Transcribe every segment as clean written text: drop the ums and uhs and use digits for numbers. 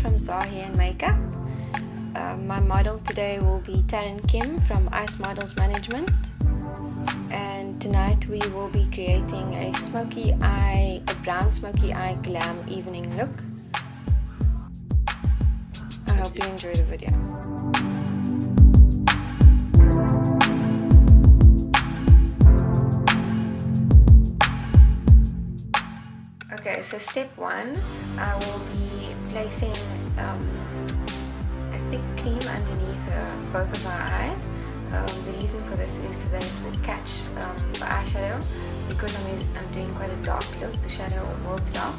From Zahi and Makeup. My model today will be Taryn Kim from Ice Models Management, and tonight we will be creating a brown smoky eye glam evening look. I hope you enjoy the video. Okay, so step one, I will be placing a thick cream underneath both of our eyes. The reason for this is so that it will catch the eyeshadow, because I'm doing quite a dark look. The shadow will drop.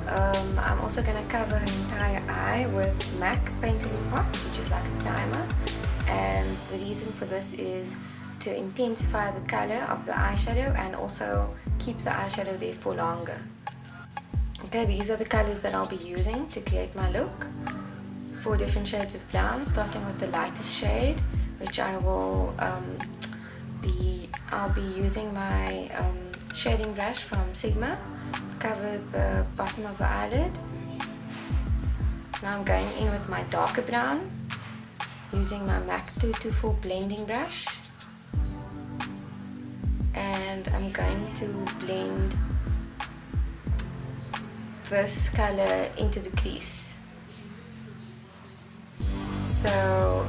I'm also going to cover her entire eye with MAC Painterly Pot, which is like a primer, and the reason for this is to intensify the color of the eyeshadow and also keep the eyeshadow there for longer. Okay, these are the colors that I'll be using to create my look. 4 different shades of brown, starting with the lightest shade, which I'll be using my shading brush from Sigma to cover the bottom of the eyelid. Now I'm going in with my darker brown, using my MAC 224 blending brush, and I'm going to blend this color into the crease. So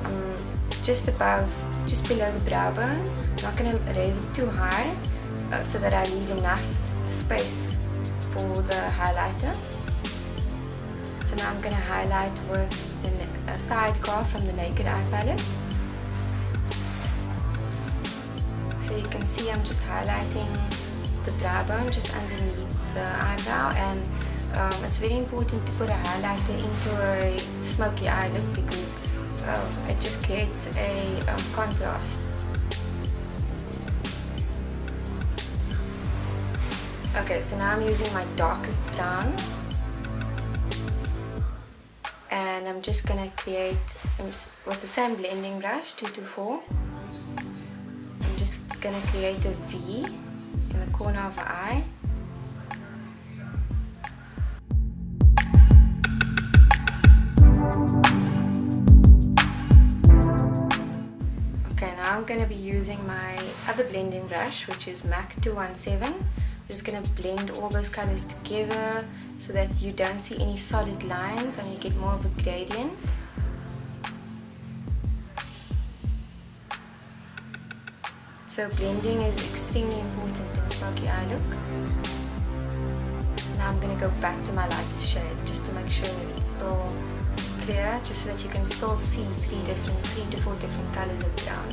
just below the brow bone. I'm not going to raise it too high so that I leave enough space for the highlighter. So now I'm going to highlight with a sidecar from the Naked Eye palette. So you can see I'm just highlighting the brow bone just underneath the eyebrow, and it's very important to put a highlighter into a smoky eye look because it just creates a contrast. Okay, so now I'm using my darkest brown, and I'm just gonna create, with the same blending brush 224, I'm just gonna create a V in the corner of the eye. Okay, now I'm going to be using my other blending brush, which is MAC 217. I'm just going to blend all those colors together so that you don't see any solid lines and you get more of a gradient. So blending is extremely important in a smoky eye look. Now I'm going to go back to my lightest shade just to make sure that it's still clear, just so that you can still see 3 to 4 different colors of brown.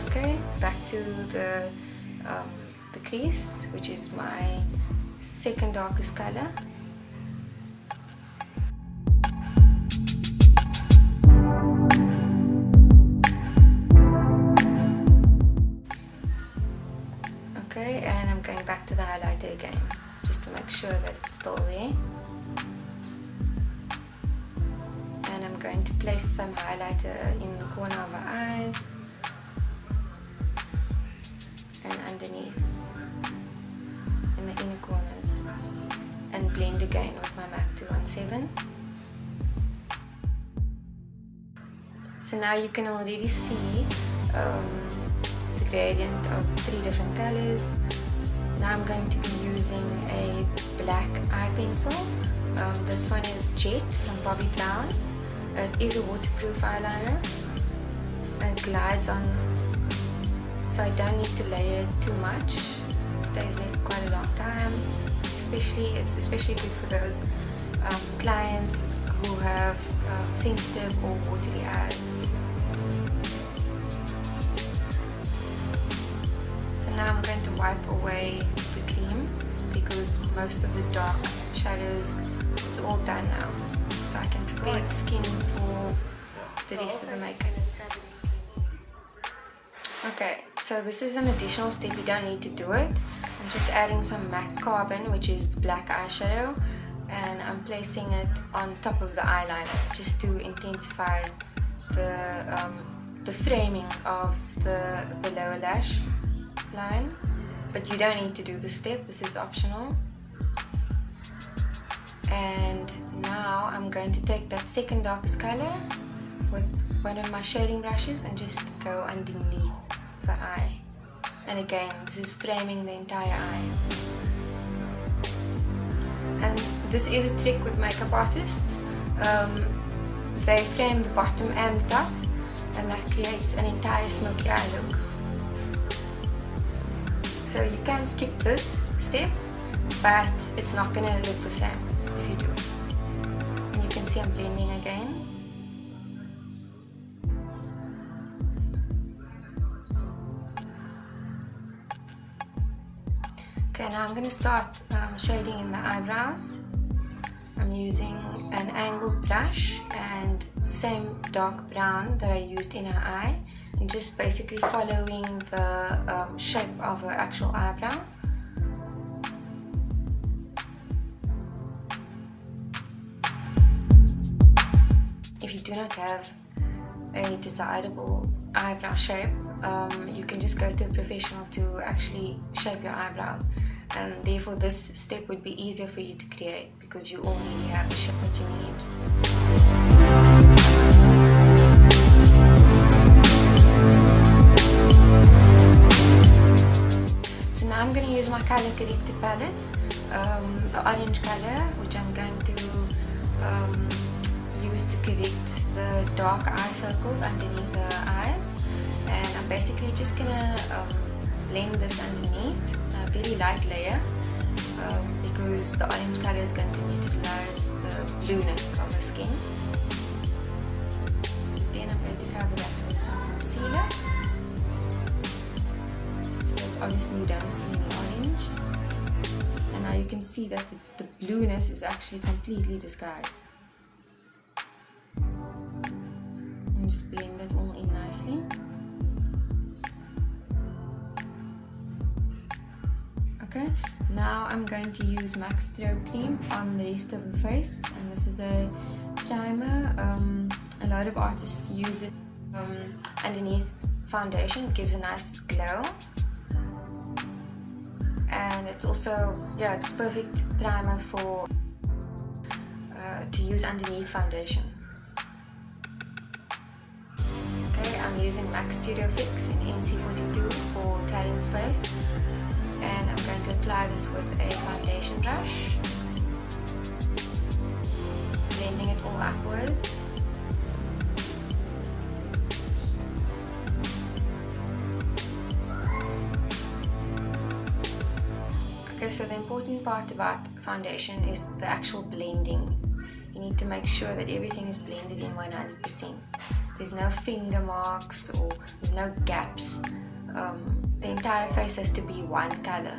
Okay, back to the crease, which is my second darkest color. Okay, and I'm going back to the highlighter again, just to make sure that it's still there. And I'm going to place some highlighter in the corner of our eyes and underneath in the inner corners, and blend again with my MAC 217. So now you can already see the gradient of 3 different colors. Now I'm going to be using a black eye pencil. This one is Jet from Bobbi Brown. It is a waterproof eyeliner and it glides on, so I don't need to layer it too much. It stays there for quite a long time. It's especially good for those clients who have sensitive or watery eyes. Now I'm going to wipe away the cream because most of the dark shadows, it's all done now. So I can prepare the skin for the rest of the makeup. Okay, so this is an additional step, you don't need to do it. I'm just adding some MAC Carbon, which is the black eyeshadow, and I'm placing it on top of the eyeliner just to intensify the framing of the lower lash line. But you don't need to do this step, this is optional. And now I'm going to take that second darkest color with one of my shading brushes and just go underneath the eye. And again, this is framing the entire eye. And this is a trick with makeup artists. They frame the bottom and the top, and that creates an entire smoky eye look. So you can skip this step, but it's not going to look the same if you do it. And you can see I'm blending again. Okay, now I'm going to start shading in the eyebrows. I'm using an angled brush and the same dark brown that I used in her eye, and just basically following the shape of her actual eyebrow. If you do not have a desirable eyebrow shape, you can just go to a professional to actually shape your eyebrows, and therefore this step would be easier for you to create because you already have the shape that you need. So now I'm going to use my color corrector palette, the orange color, which I'm going to use to correct the dark eye circles underneath the eyes. And I'm basically just gonna blend this underneath, a very light layer, because the orange color is going to neutralize the blueness of the skin. Then I'm going to cover that with some concealer, so that obviously you don't see any orange. And now you can see that the blueness is actually completely disguised. And just blend that all in nicely. Okay, now I'm going to use MAC Strobe Cream on the rest of the face, and this is a primer. A lot of artists use it underneath foundation. It gives a nice glow, and it's also, yeah, it's perfect primer for to use underneath foundation. Okay, I'm using MAC Studio Fix in NC42 for Taryn's face, and I'm going to apply this with a foundation brush, blending it all upwards. Okay, so the important part about foundation is the actual blending. You need to make sure that everything is blended in 100%. There's no finger marks or there's no gaps. The entire face has to be one color.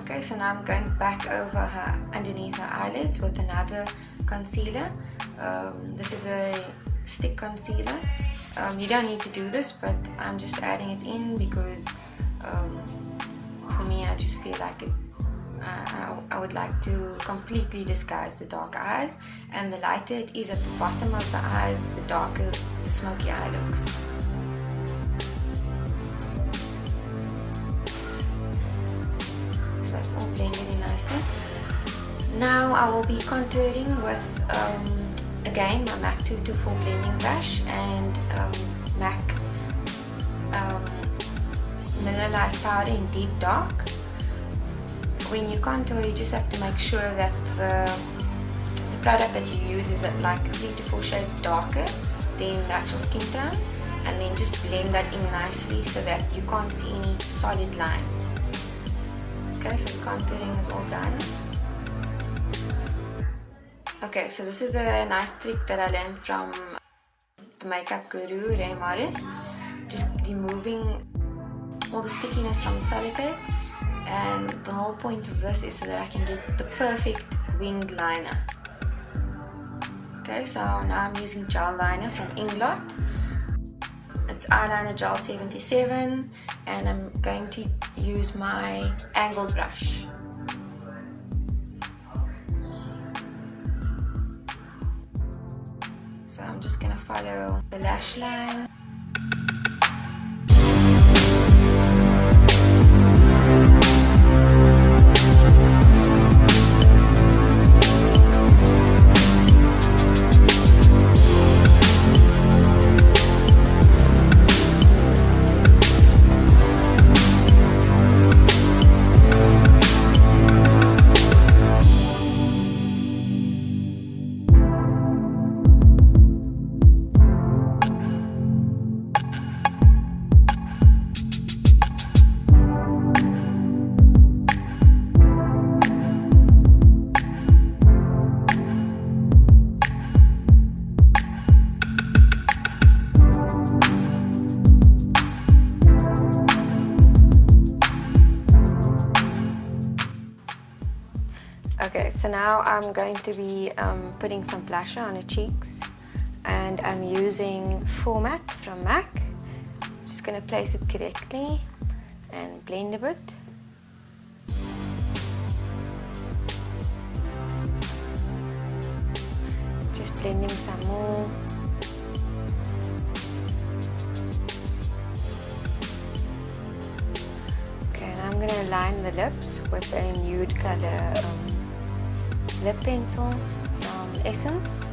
Okay, so now I'm going back over her underneath her eyelids with another concealer. This is a stick concealer. You don't need to do this, but I'm just adding it in because for me, I just feel like it. I would like to completely disguise the dark eyes, and the lighter it is at the bottom of the eyes, the darker the smoky eye looks. So that's all blended in nicely. Now I will be contouring with again my MAC 224 blending brush and MAC mineralized powder in deep dark. When you contour, you just have to make sure that the product that you use is at like 3 to 4 shades darker than the actual skin tone, and then just blend that in nicely so that you can't see any solid lines. Okay, so the contouring is all done. Okay, so this is a nice trick that I learned from the makeup guru Rae Morris. Just removing all the stickiness from the sellotape. And the whole point of this is so that I can get the perfect winged liner. Okay, so now I'm using gel liner from Inglot. It's Eyeliner Gel 77, and I'm going to use my angled brush. So I'm just gonna follow the lash line. Okay, so now I'm going to be putting some blusher on the cheeks, and I'm using Format from MAC. I'm just going to place it correctly and blend a bit. Just blending some more. Okay, now I'm going to line the lips with a nude color lip pencil from Essence.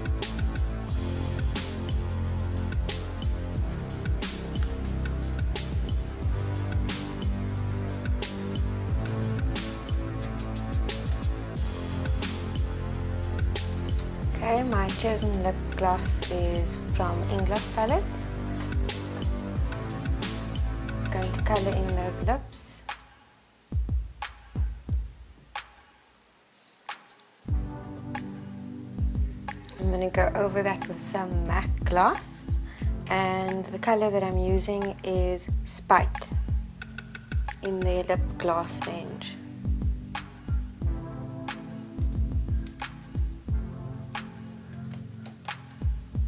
Okay, my chosen lip gloss is from Inglot palette. Just going to color in those lips. I'm going to go over that with some MAC gloss, and the color that I'm using is Spite in their lip gloss range.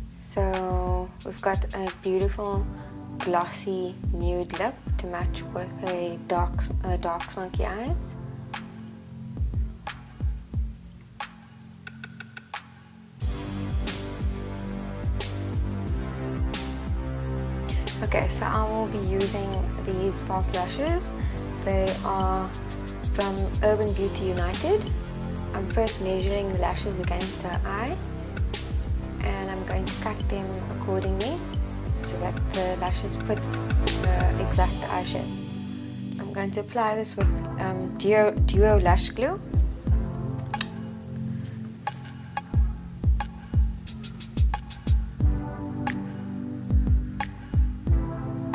So we've got a beautiful glossy nude lip to match with a dark smoky eyes. Okay, so I will be using these false lashes. They are from Urban Beauty United. I'm first measuring the lashes against her eye, and I'm going to cut them accordingly so that the lashes fit the exact eye shape. I'm going to apply this with Duo Lash Glue.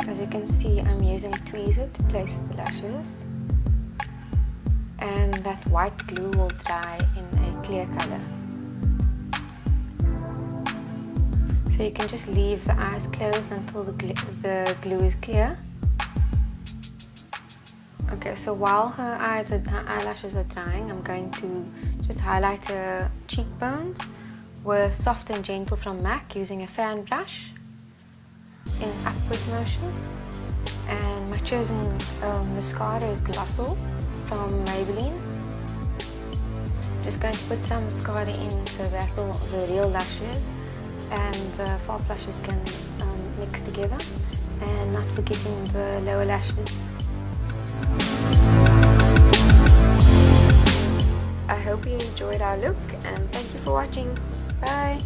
As you can see, I'm using a tweezer to place the lashes, and that white glue will dry in a clear color. So you can just leave the eyes closed until the glue is clear. Okay, so while her eyelashes are drying, I'm going to just highlight her cheekbones with Soft and Gentle from MAC using a fan brush in upward motion. And my chosen mascara is Glossal from Maybelline. Just going to put some mascara in so that the real lashes and the false lashes can mix together, and not forgetting the lower lashes. I hope you enjoyed our look, and thank you for watching. Bye!